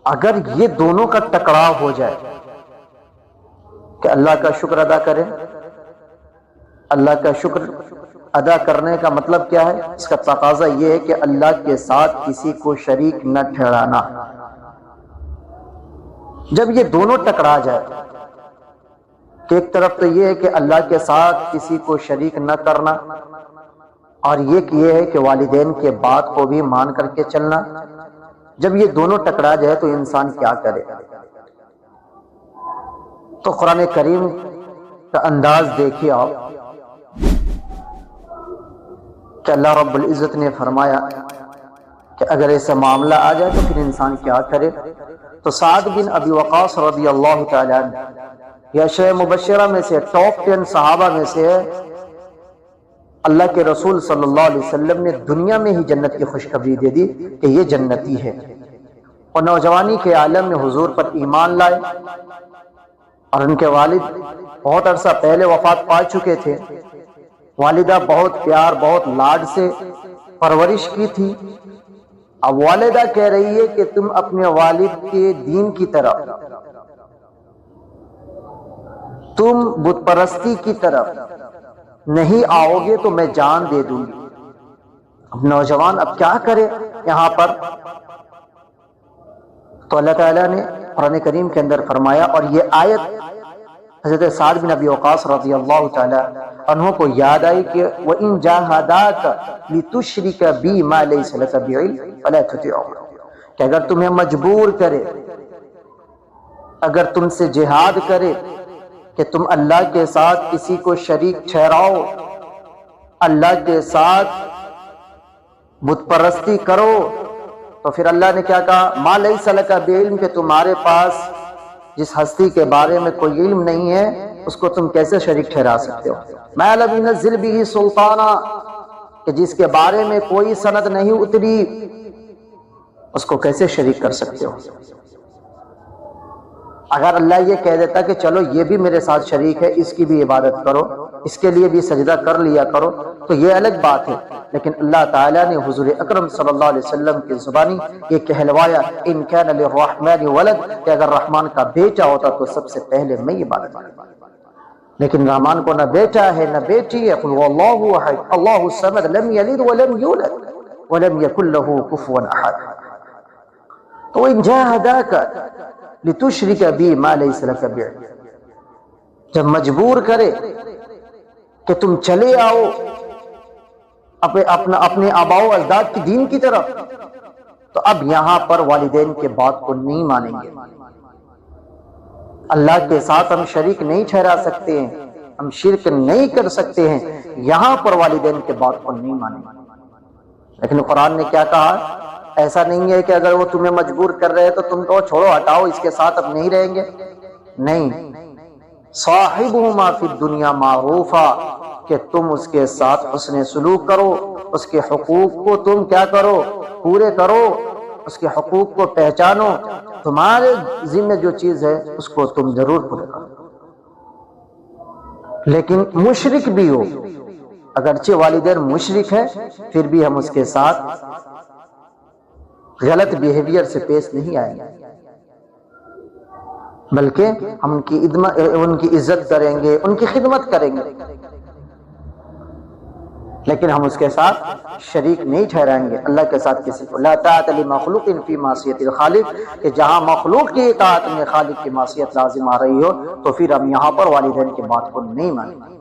اگر یہ دونوں کا ٹکراؤ ہو جائے کہ اللہ کا شکر ادا کریں، اللہ کا شکر ادا کرنے کا مطلب کیا ہے؟ اس کا تقاضا یہ ہے کہ اللہ کے ساتھ کسی کو شریک نہ ٹھہرانا۔ جب یہ دونوں ٹکرا جائے کہ ایک طرف تو یہ ہے کہ اللہ کے ساتھ کسی کو شریک نہ کرنا، اور یہ ہے کہ والدین کے بات کو بھی مان کر کے چلنا، جب یہ دونوں ٹکرا جائے تو انسان کیا کرے؟ تو قرآن کریم کا انداز دیکھیے آپ کہ اللہ رب العزت نے فرمایا کہ اگر ایسا معاملہ آ جائے تو پھر انسان کیا کرے؟ تو سعد بن ابی وقاص رضی اللہ تعالیٰ عنہ یا شہ مبشرہ میں سے ٹاپ 10 صحابہ میں سے ہے، اللہ کے رسول صلی اللہ علیہ وسلم نے دنیا میں ہی جنت کی خوشخبری دے دی کہ یہ جنتی ہے، اور نوجوانی کے عالم میں حضور پر ایمان لائے، اور ان کے والد بہت عرصہ پہلے وفات پا چکے تھے۔ والدہ بہت پیار بہت لاڈ سے پرورش کی تھی۔ اب والدہ کہہ رہی ہے کہ تم اپنے والد کے دین کی طرف، تم بت پرستی کی طرف نہیں آؤ گے تو میں جان دے دوں گی۔ اب نوجوان اب کیا کرے یہاں پر؟ تو اللہ تعالیٰ نے قرآن کریم کے اندر فرمایا، اور یہ آیت حضرت سعد بن ابی وقاص رضی اللہ تعالیٰ عنہ کو یاد آئی کہ وَإِن جَاهَدَاكَ لِتُشْرِكَ بِي مَا لَيْسَ لَكَ بِعِلْمٍ فَلَا تُطِعْهُمَا، کہ اگر تمہیں مجبور کرے، اگر تم سے جہاد کرے کہ تم اللہ کے ساتھ کسی کو شریک ٹھہراؤ، اللہ کے ساتھ بت پرستی کرو، تو پھر اللہ نے کیا کہا؟ مَا لَيْسَ لَكَ بِعِلْمٍ، کہ تمہارے پاس جس ہستی کے بارے میں کوئی علم نہیں ہے اس کو تم کیسے شریک ٹھہرا سکتے ہو؟ مَا لَمْ يُنَزِّلْ بِهِ سُلْطَانًا، کہ جس کے بارے میں کوئی سند نہیں اتری اس کو کیسے شریک کر سکتے ہو؟ اگر اللہ یہ کہہ دیتا کہ چلو یہ بھی میرے ساتھ شریک ہے، اس کی بھی عبادت کرو، اس کے لیے بھی سجدہ کر لیا کرو، تو یہ الگ بات ہے، لیکن اللہ تعالیٰ نے حضور اکرم صلی اللہ علیہ وسلم کی زبانی یہ کہلوایا ان کان للرحمن ولد، کہ اگر رحمان کا بیٹا ہوتا تو سب سے پہلے میں عبادت کرتا، لیکن رحمان کو نہ بیٹا ہے نہ بیٹی ہے۔ قل هو اللہ احد اللہ الصمد لم یلد ولم یولد ولم یکن له کفوا احد۔ تو ان جاہداک لتشرک بی ما لیس لک بعلم، جب مجبور کرے کہ تم چلے آؤ اپنے آباء و اجداد کی دین کی طرف، تو اب یہاں پر والدین کے بات کو نہیں مانیں گے۔ اللہ کے ساتھ ہم شریک نہیں ٹھہرا سکتے ہیں، ہم شرک نہیں کر سکتے ہیں، یہاں پر والدین کے بات کو نہیں مانیں گے۔ لیکن قرآن نے کیا کہا؟ ایسا نہیں ہے کہ اگر وہ تمہیں مجبور کر رہے تو تم تو چھوڑو ہٹاؤ اس کے ساتھ اب نہیں رہیں گے، نہیں، صاحبہما فی الدنیا معروفا، کہ تم اس کے ساتھ حسن سلوک کرو، اس کے حقوق کو تم کیا کرو؟ پورے کرو، اس کے حقوق کو پہچانو، تمہارے ذمہ جو چیز ہے اس کو تم ضرور پورے کرو۔ لیکن مشرک بھی ہو، اگرچہ والدین مشرک ہے پھر بھی ہم اس کے ساتھ غلط بیہیویئر سے پیش نہیں آئیں گے، بلکہ ہم ان کی عزت کریں گے، ان کی خدمت کریں گے، لیکن ہم اس کے ساتھ شریک نہیں ٹھہرائیں گے اللہ کے ساتھ کسی کو۔ لا طاعۃ لمخلوق فی معصیۃ الخالق، کہ جہاں مخلوق کی اطاعت میں خالق کی معصیت لازم آ رہی ہو تو پھر ہم یہاں پر والدین کی بات کو نہیں مانیں گے۔